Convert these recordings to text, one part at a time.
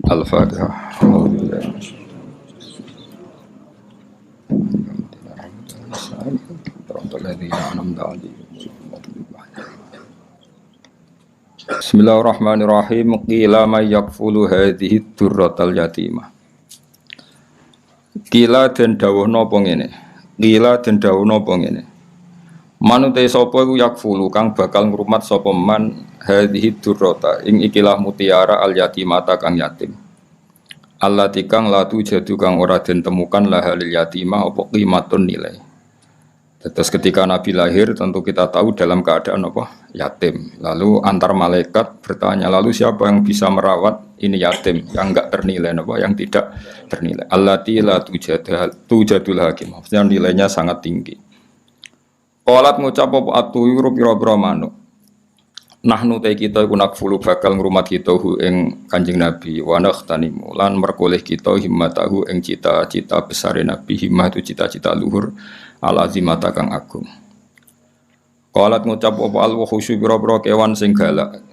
Al-Fatihah. Bismillahirrahmanirrahim. Qila may yakfulu hadhihi durratal yatimah. Qila den dawuhna apa ngene. Qila den dawuhna apa ngene. Manute sapa iku yakfulu kang bakal ngrumat sapa man hadhihi durrata ing ikilah mutiara al yatimata kang yatim. Allati kang latu jadu kang ora den temukan lahalil yatimah apa qimatun nilai. Terus ketika Nabi lahir tentu kita tahu dalam keadaan apa? Yatim. Lalu antar malaikat bertanya, lalu siapa yang bisa merawat ini yatim yang enggak ternilai apa? Yang tidak ternilai. Allati la tujadul hakim. Maksudnya nilainya sangat tinggi. Qalat ngucap apa atuyuru pira-pira manuk. Nahnu te kita iku nakfulu bakal ngrumat kita hu ing Kanjeng Nabi wa nakhtanimu lan merkoleh kita himmatahu ing cita-cita besare Nabi. Himmah itu cita-cita luhur al-azimata kang agung. Qalat ngucap apa al-wahusyu bira-bira kewan sing galak.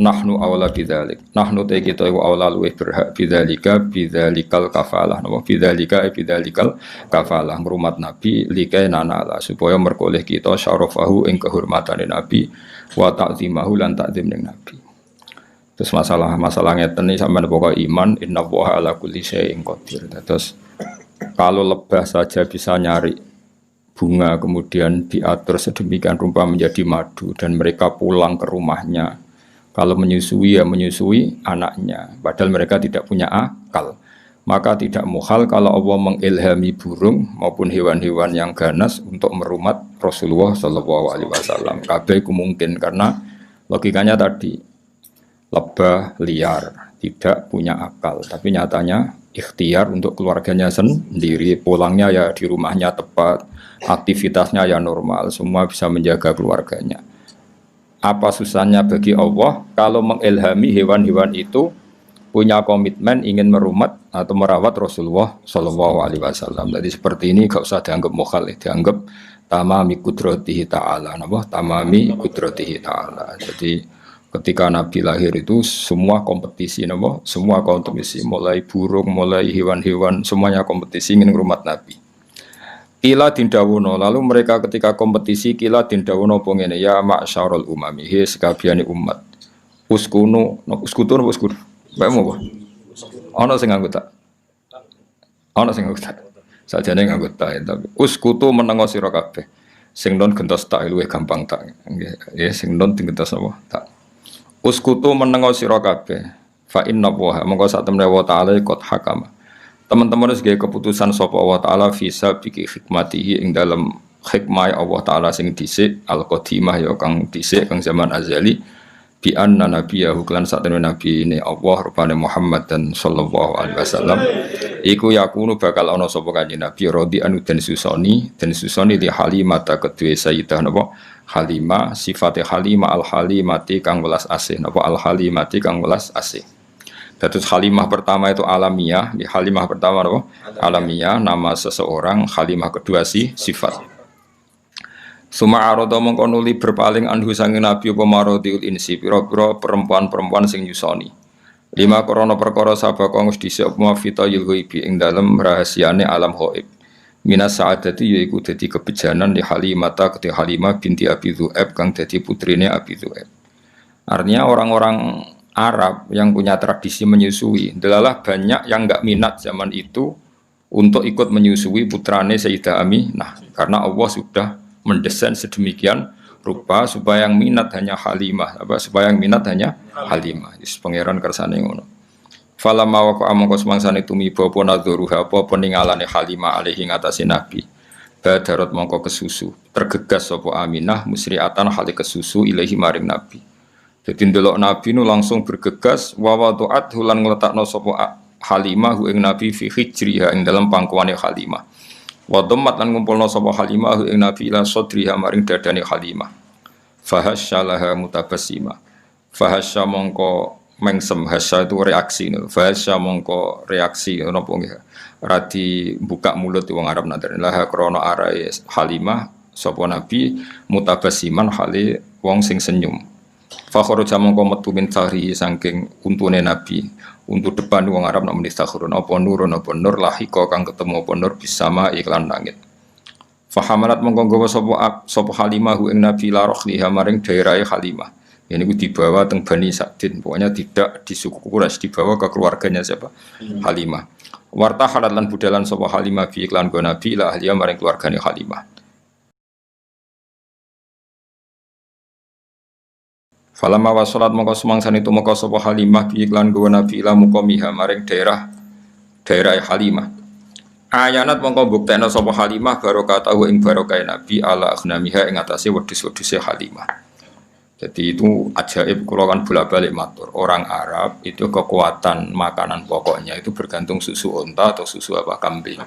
Nahnu awla bidzalik. Nahnu te kita iku awla luweh berhak bidzalikal kafalah. Napa bidzalikal kafalah ngrumat Nabi likai nanala supaya merkoleh kita syarafahu ing kehormatane Nabi wa ta'zimahu lan ta'zim ning Nabi. Terus masalah ngeten iki sampeyan pokok iman innallaha ala kulli syai'in qadir. Terus kalau lebah saja bisa nyari bunga kemudian diatur sedemikian rupa menjadi madu dan mereka pulang ke rumahnya. Kalau menyusui ya menyusui anaknya padahal mereka tidak punya akal. Maka tidak muhal kalau Allah mengilhami burung maupun hewan-hewan yang ganas untuk merumat Rasulullah SAW. Kabeh itu mungkin karena logikanya tadi lebah liar tidak punya akal, tapi nyatanya ikhtiar untuk keluarganya sendiri, pulangnya ya di rumahnya tepat, aktivitasnya ya normal, semua bisa menjaga keluarganya. Apa susahnya bagi Allah kalau mengilhami hewan-hewan itu punya komitmen ingin merumat atau merawat Rasulullah SAW. Jadi seperti ini gak usah dianggap mukhalif, dianggap tamami kudratihi ta'ala. Tamami kudratihi ta'ala. Jadi ketika Nabi lahir itu semua kompetisi, semua kompetisi, mulai burung, mulai hewan-hewan, semuanya kompetisi ingin merumat Nabi. Kila dindawono, lalu mereka ketika kompetisi kila dindawono pengene ya ma'syarul umami, he sekabiane umat. Uskunu, uskutu. Bae mau. Ana sing anggota. Sajane anggota tapi uskutu menengo sira kabeh. Sing non gentos tak luwih gampang tak. Nggih, sing non gentos apa? Tak. Uskutu menengo sira kabeh. Fa inna wa monggo sak temne wa ta'ala qad hakama. Teman-teman harus gaya keputusan sapa Allah Ta'ala visa biki hikmatihi ing dalam hikmah Allah Ta'ala sing dhisik al-qadimah ya kang dhisik kang zaman azali bi anna nabiyahu lan satene nabi ini Allah rupane Muhammad dan sallallahu alaihi wasallam iku yakunu bakal ana sapa kanjeng Nabi radhi anu den susoni li Halimah kedue sayyidah napa Halimah sifate Halimah al-halimati kang welas asih napa al-halimati kang welas asih. Datus Halimah pertama itu alamiah, di Halimah pertama apa? Alamiah, nama seseorang, Halimah kedua sifat. Suma arodo mengkonuli berpaling anhu sangi Nabi pemarodiul insi, pira-pira perempuan-perempuan sing nyusoni. 5 korona perkara sabaka ngus dhisik apa fita yul ghaibi ing dalem rahasiane alam ghaib. Minas sa'adati yaiku dadi kebejanan di Halimah ta kete Halimah binti Abi Dzu'aib kang dadi putrine Abi Dzu'aib. Artinya orang-orang Arab yang punya tradisi menyusui, delalah banyak yang enggak minat zaman itu untuk ikut menyusui putrane Sayyidah Aminah karena Allah sudah mendesain sedemikian rupa supaya yang minat hanya Halimah, supaya yang minat hanya Halimah. Is pangeran kersane ngono. Falamma waqa amangka semangsane tumiba apa nadzuruha apa peningalane Halimah alaihi ngatasi Nabi. Badarat mongko kesusu, tergegas sapa Aminah musriatan hale kesusu ilahi maring Nabi. Jadi ndelok Nabi nu langsung bergegas wa wadu'at hulan ngletakno sapa Halimah ing Nabi fi hijriha ing dalam pangkuane Halimah. Wa dhammat lan ngumpulna sapa Halimah ing Nabi ila sadriha maring dadane Halimah. Fahasyalaha mutabassima. Fahasya mongko mengsem, hasya itu reaksi. Fahasya mongko reaksi napa nggih. Radi buka mulut wong Arab nadar laha krana arae Halimah sapa Nabi mutabassiman hale wong sing senyum. Fa kharaja mongko metu min sahri saking untune Nabi. Untuk depan wong Arab nak muni sakhurun apa nurun apa nur lahika kang ketemu apa nur bisama iklan langit. Fa hamalat mongko nggawa sapa Halimah ing Nabi la rohliha maring daerahe Halimah. Ini ku dibawa teng Bani Sa'din, pokoknya tidak di suku Quraisy, dibawa ke keluarganya siapa? Halimah. Warta halat lan budalan sapa Halimah bi iklan go Nabi la ahliya maring keluargane Halimah. Falamma wasalat mongko semangsane tumeka sapa Halimah bi iklan go Nabi ila muqamiha maring daerah Halimah. Ayanat mongko buktena sapa Halimah barokatahu ing barokah Nabi ala aghnamiha ing atase wedhus-wedhuse Halimah. Jadi itu ajaib, kalau kan bolak-balik matur. Orang Arab itu kekuatan makanan pokoknya itu bergantung susu unta atau susu kambing.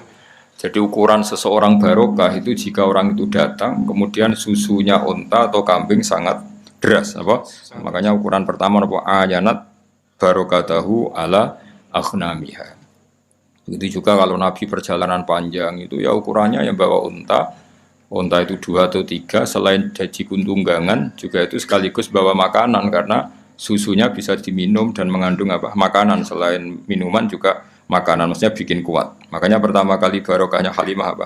Jadi ukuran seseorang barokah itu jika orang itu datang, kemudian susunya unta atau kambing sangat deras. Makanya ukuran pertama ayanat barokatahu ala aghnamiha. Begitu juga kalau Nabi perjalanan panjang itu ya ukurannya yang bawa unta itu 2 atau 3, selain jadi tunggangan juga itu sekaligus bawa makanan karena susunya bisa diminum dan mengandung makanan, selain minuman juga makanan, maksudnya bikin kuat. Makanya pertama kali barokahnya Halimah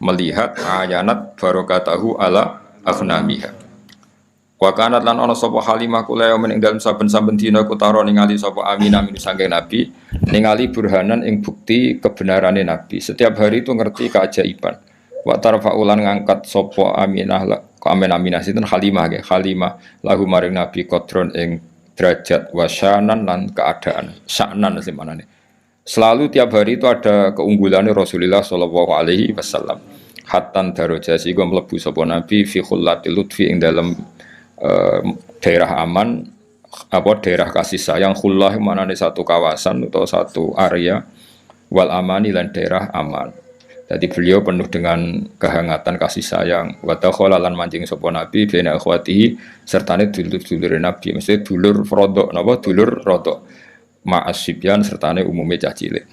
melihat ayanat barokatahu ala aghnamiha. Wa kanat lan ana sapa Halimah kula ing dalem saben-saben dina kutara ningali sapa Aminah min saking Nabi, ningali burhanan ing bukti kebenarane Nabi. Setiap hari itu ngerti keajaiban. Wa tarfa'ulan ngangkat sapa Aminah sinten Halimah lahu maring Nabi qadron ing derajat wasyanan lan keadaan sya'nan semanane. Selalu tiap hari itu ada keunggulannya Rasulullah sallallahu alaihi wasallam. Hatan darajasi gua mlebu sapa Nabi fi khullatil lutfi ing dalam daerah aman daerah kasih sayang. Khullah manane satu kawasan atau satu area, wal amani lan daerah aman. Jadi beliau penuh dengan kehangatan kasih sayang. Wa takhala lan mancing sapa Nabi bena akhwatihi sertane dulur-dulur Nabi, mesti dulur rodok dulur rodok. Ma'asibyan sertane umume cah cilik.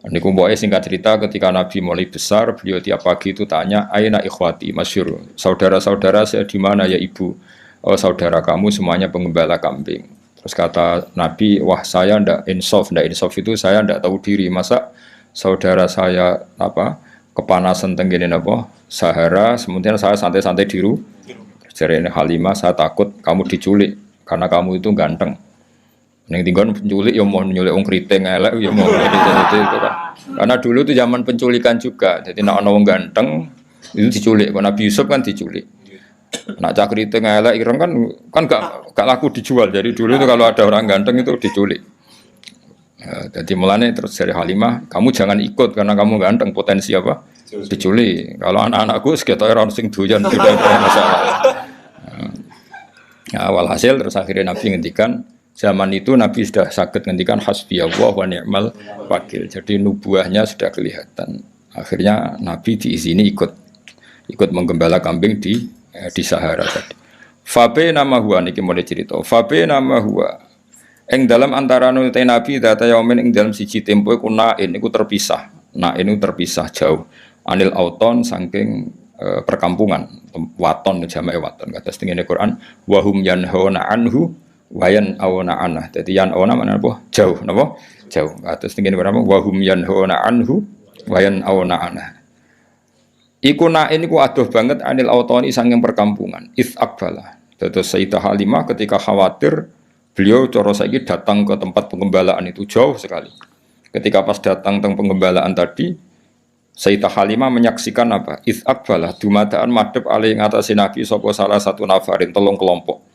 Niku mboke singkat cerita ketika Nabi mulai besar, beliau tiap pagi itu tanya, "Aina ikhwati?" Masyhur. Saudara-saudara saya di mana ya Ibu? Oh, saudara kamu semuanya pengembala kambing. Terus kata Nabi, "Wah, saya ndak insaf itu saya ndak tahu diri. Masa saudara saya kepanasan tenggene Sahara, kemudian saya santai-santai di rumah." Jarene Halimah, "Saya takut kamu diculik karena kamu itu ganteng." Ning tinggon penculik ya mau nyulik wong kriting elek ya mau itu kan. Karena dulu itu zaman penculikan juga. Jadi nek ana wong ganteng itu diculik. Kok Nabi Yusuf kan diculik. Nak cak kriting elek ireng kan gak laku dijual. Jadi dulu itu kalau ada orang ganteng itu diculik. Jadi mulane terus dari Halimah, kamu jangan ikut karena kamu ganteng, potensi diculik. Kalau anak-anakku sekitar orang sing doyan tidak ada masalah. Walhasil terus akhirnya Nabi ngendikan, zaman itu Nabi sudah sakit ngendikan hasbiyallah wa ni'mal wakil. Jadi nubuahnya sudah kelihatan. Akhirnya Nabi diizini ikut menggembala kambing di Sahara tadi. Fabe nama huwa niki mulai cerita. Fabe nama huwa. Ing dalam antara nute Nabi data yaumin ing dalam siji tempo iku nain iku terpisah. Nain iku terpisah jauh. Anil auton saking perkampungan. Waton jamae waton. Kata setengene Quran wa hum yanhauna anhu wa yan'auna anah. Dadi yan'auna maknane apa? Jauh napa? Jauh. Kata setengene Quran wa hum yanhauna anhu wa yan'auna anah. Iku nain iku adoh banget anil autoni saking perkampungan. Its akbala. Terus Sayyidah Halimah ketika khawatir beliau coro saiki datang ke tempat pengembalaan itu jauh sekali. Ketika pas datang teng pengembalaan tadi, Sayyidah Halimah menyaksikan apa? Itsaqbalah dumadaan madhep ali ngatasi Nabi sapa salah satu nafarin telung kelompok.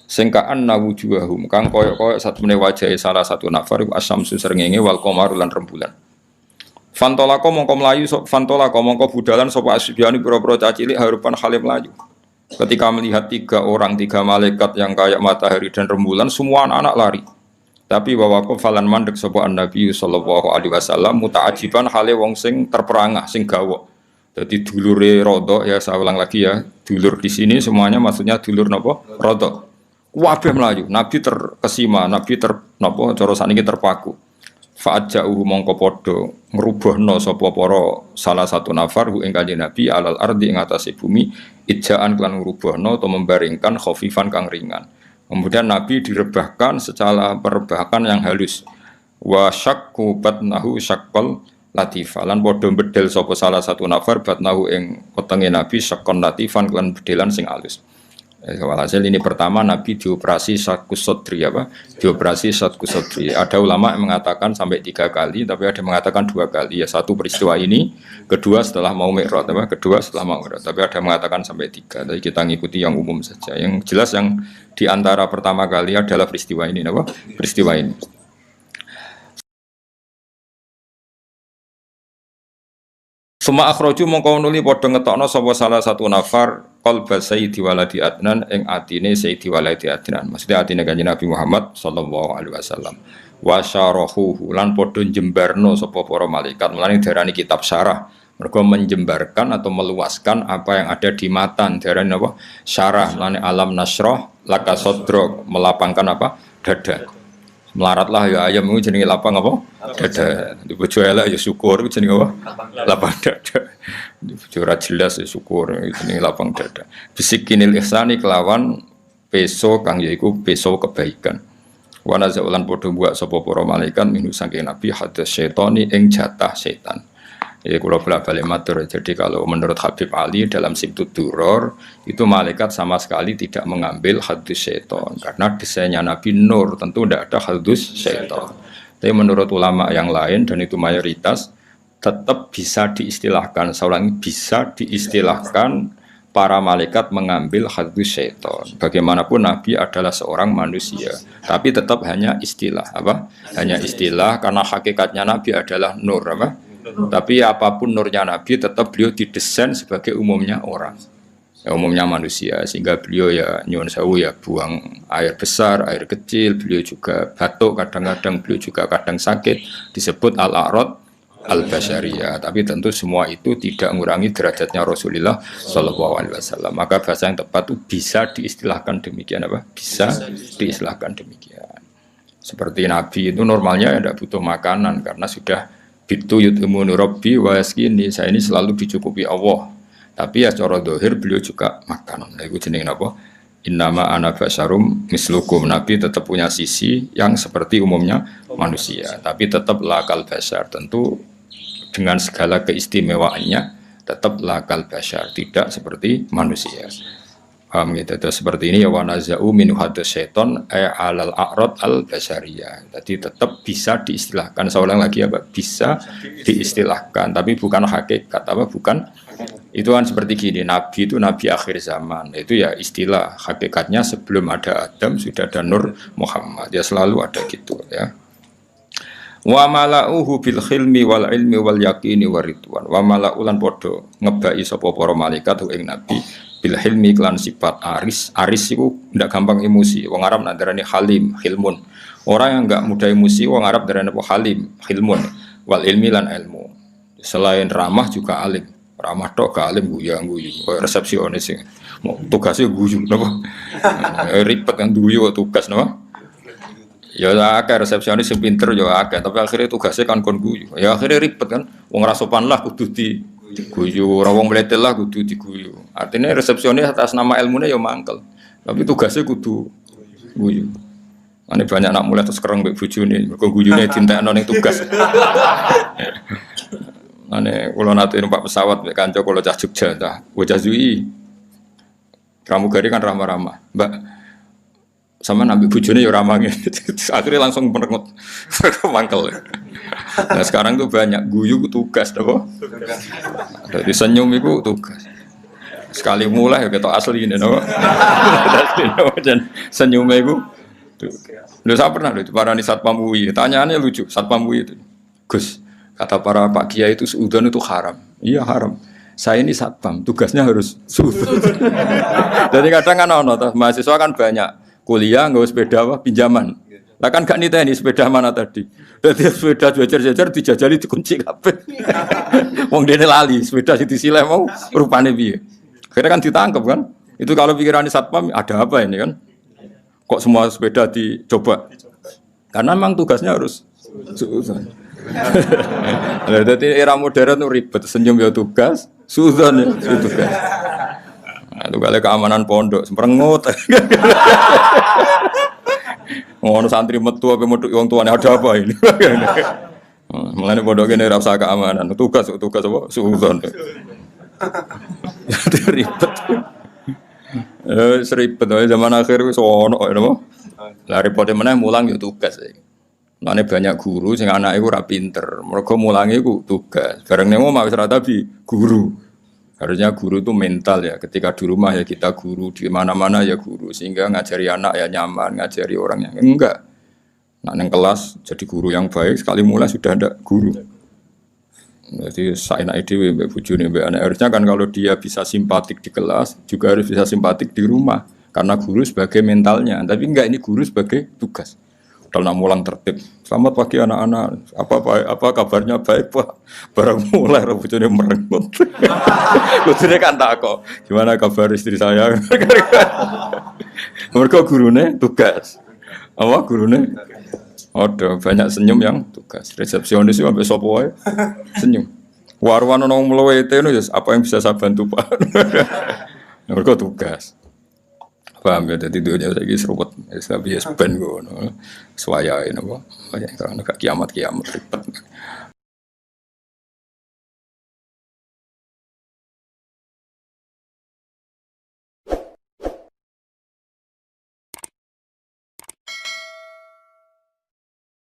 Singkaan nawujuhum kang koyok-koyok satemene wajahe salah satu nafar asyamsu srengenge wal qamaru lan rembulan. Fantolako mongko budalan sapa asbiani pira-pira cacilik harupan halim layu. Ketika melihat 3 malaikat yang kayak matahari dan rembulan, semua anak-anak lari. Tapi wawaku falan mandek sapa Nabi sallallahu alaihi wasallam muta'ajiban hale wong sing terperangah, sing gawok. Jadi dulure Rodo ya saya ulang lagi ya, dulur di sini semuanya maksudnya dulur napa? Rodo. Wabeh melayu, Nabi terkesima, Nabi napa cara sakniki terpaku. Fa'aja'uhu mongko padha ngrubuhna sapa para salah satu nafar ing kanjeng Nabi alal ardi ing atase bumi ijaan lan ngrubuhna atau membaringkan khafifan kang ringan. Kemudian Nabi direbahkan secara perebahan yang halus. Wa syaqqa batnahu syaqqal latifah lan padha bedel sapa salah satu nafar batnahu ing wetenge Nabi syaqqan latifan lan bedelan sing halus. Walhasil ini pertama Nabi dioperasi syaqus sodri apa? Dioperasi syaqus sodri. Ada ulama yang mengatakan sampai 3 kali, tapi ada yang mengatakan 2 kali. Ya satu peristiwa ini, kedua setelah mau mi'raj, apa? Kedua setelah mau mi'raj. Tapi ada yang mengatakan sampai 3. Jadi kita ngikuti yang umum saja. Yang jelas yang diantara pertama kali adalah peristiwa ini, apa? Peristiwa ini. Suma akhroju mongko nuli padha ngetokno sapa salah satu nafar qalba sayyidi waladi Adnan ing atine sayyidi waladi Adnan. Maksudnya atine Kanjeng Nabi Muhammad sallallahu alaihi wasallam. Wa syarahu lan padha njembarno sapa para malaikat. Mulane diarani kitab syarah. Mergo menjembarkan atau meluaskan apa yang ada di matan. Diarani apa? Syarah. Mulane alam nasrah laka sadrak, melapangkan apa? Dada. Melaratlah ya ayam itu jenenge lapang apa? Dada. Di bojo elek ya syukur itu jenenge apa? Lapang dada. Di bojo ora jelas ya syukur itu jenenge lapang dada. Bisikinil ihsani kelawan peso kang yaiku peso kebaikan. Wa nazaulan padha buat sapa para malaikat minu saking nabi hadas syaitani ing jatah setan. Ya kula balik matur. Jadi kalau menurut Habib Ali dalam Sibtud Duror itu malaikat sama sekali tidak mengambil hadus syaitan karena desainnya Nabi Nur tentu tidak ada hadus syaitan. Tapi menurut ulama yang lain dan itu mayoritas tetap bisa diistilahkan, seorang bisa diistilahkan para malaikat mengambil hadus syaitan. Bagaimanapun Nabi adalah seorang manusia, tapi tetap hanya istilah apa? Hanya istilah karena hakikatnya Nabi adalah nur apa? Tapi apapun nurnya Nabi tetap beliau didesain sebagai umumnya orang, ya, umumnya manusia, sehingga beliau ya nyuwun sewu ya buang air besar, air kecil, beliau juga batuk kadang-kadang, beliau juga kadang sakit, disebut al-a'rad al-basyariyah. Tapi tentu semua itu tidak mengurangi derajatnya Rasulullah Shallallahu Alaihi Wasallam. Maka bahasa yang tepat itu bisa diistilahkan demikian apa? Bisa diistilahkan demikian. Seperti Nabi itu normalnya ya tidak butuh makanan karena sudah bitu yut'imuni rabbi wa yaskini, saya ini selalu dicukupi Allah. Tapi ya cara dohir beliau juga makan. Nah, itu jenenge apa? Innama ana basyarum mislukum. Nabi tetap punya sisi yang seperti umumnya manusia, tapi tetap lakal basyar. Tentu dengan segala keistimewaannya tetap lakal basyar, tidak seperti manusia. Paham gitu, terus seperti ini ya wanazau min hadas syaiton alal a'rad al basyariyah. Jadi tetap bisa diistilahkan, saya ulang lagi ya Pak, bisa diistilahkan, tapi bukan hakikat apa, bukan itu kan seperti gini, Nabi itu Nabi akhir zaman, itu ya istilah, hakikatnya sebelum ada Adam sudah ada Nur Muhammad, ya selalu ada gitu ya. Wa mala'uhu bil khilmi wal ilmi wal yaqini waridwan. Wa mala'ulan podo ngebai sapa para malaikat ing Nabi bil hilmi klan sifat aris. Aris itu ndak gampang emosi. Wong Arab nandarane halim, hilmun. Orang yang enggak mudah emosi wong Arab darane apa halim, hilmun. Wal ilmi lan ilmu. Selain ramah juga alim. Ramah tok gak alim guyu-guyu. Kayak resepsionis sing tugasnya guyu napa? Ribet kan guyu tugas napa? Ya akeh resepsionis sing pinter ya akeh, tapi akhirnya tugasnya kan kon guyu. Ya akhirnya ribet kan. Wong ra sopan lah kudu diguyu, ora wong mletel lah kudu diguyu. Artinya resepsionis atas nama ilmune ya mangkel. Tapi tugasnya kudu guyu. Ane banyak anak mulai terus kereng mbek bojone, mergo guyune dintekno ning tugas. Ane kula nate numpak pesawat mbek kanca kula cah Jogja ta, bocah Zui. Pramugari kan ramah-ramah. Mbak sama nabi bujone ya ramah gitu. Akhirnya langsung merengut mangkel. Nah sekarang tuh banyak guyu tugas apa? Dari senyum itu tugas. Sekali mulai ya ketok asli ini apa? Dan senyumnya itu. Lu saya pernah itu para Satpam UI. Tanyaannya lucu, Satpam UI itu. Gus, kata para Pak Kiai itu suudon itu haram. Iya haram. Saya ini satpam, tugasnya harus suudon. Jadi kadang kan mahasiswa kan banyak. Kuliah nggak sepeda apa pinjaman Lah kan gak niteni sepeda mana tadi. Dadi sepeda jejer-jejer dijajali dikunci kabeh. Wong dene lali, sepeda sing disileh mau rupane piye. Akhirnya kan ditangkap kan. Itu kalau pikirannya satpam ada apa ini kan? Kok semua sepeda dicoba? Karena memang tugasnya harus suudzon. Jadi era modern itu ribet, senyum ya tugas, suudzon ya tugas. Nah, itu kali keamanan pondok, semperengut. Ngono santri metu apa metu wong tuane ada apa ini? Mulane pondok kene ora usah keamanan, tugas apa suudzon. Jadi ribet. Seribet zaman akhir wis ono napa? Lah repote meneh mulang ya tugas. Mane banyak guru sing anake ora pinter. Mergo mulange ku tugas. Bareng nang omah wis ora tabi guru. Harusnya guru itu mental ya. Ketika di rumah ya kita guru, di mana-mana ya guru sehingga ngajari anak ya nyaman, ngajari orang yang enggak. Nah, nang kelas jadi guru yang baik sekali mulai sudah ada guru. Jadi saya nak ide mbak bujune mbak anak harusnya kan kalau dia bisa simpatik di kelas juga harus bisa simpatik di rumah karena guru sebagai mentalnya. Tapi enggak ini guru sebagai tugas. Dalam mulang tertib. Selamat pagi anak-anak. Apa kabarnya baik Pak? Barang mulai bujune merengut. Bujune kan tak kok. Gimana kabar istri saya? Mereka gurune tugas. Apa gurune? Ada banyak senyum yang tugas. Resepsionis itu sampai sopo wae senyum. Warwan ono mlowete no apa yang bisa saya bantu Pak? Mereka tugas. Paham ya, jadi dunia lagi seruput, tapi ya sepen gue, suaya ini kok, kayak kiamat ribet.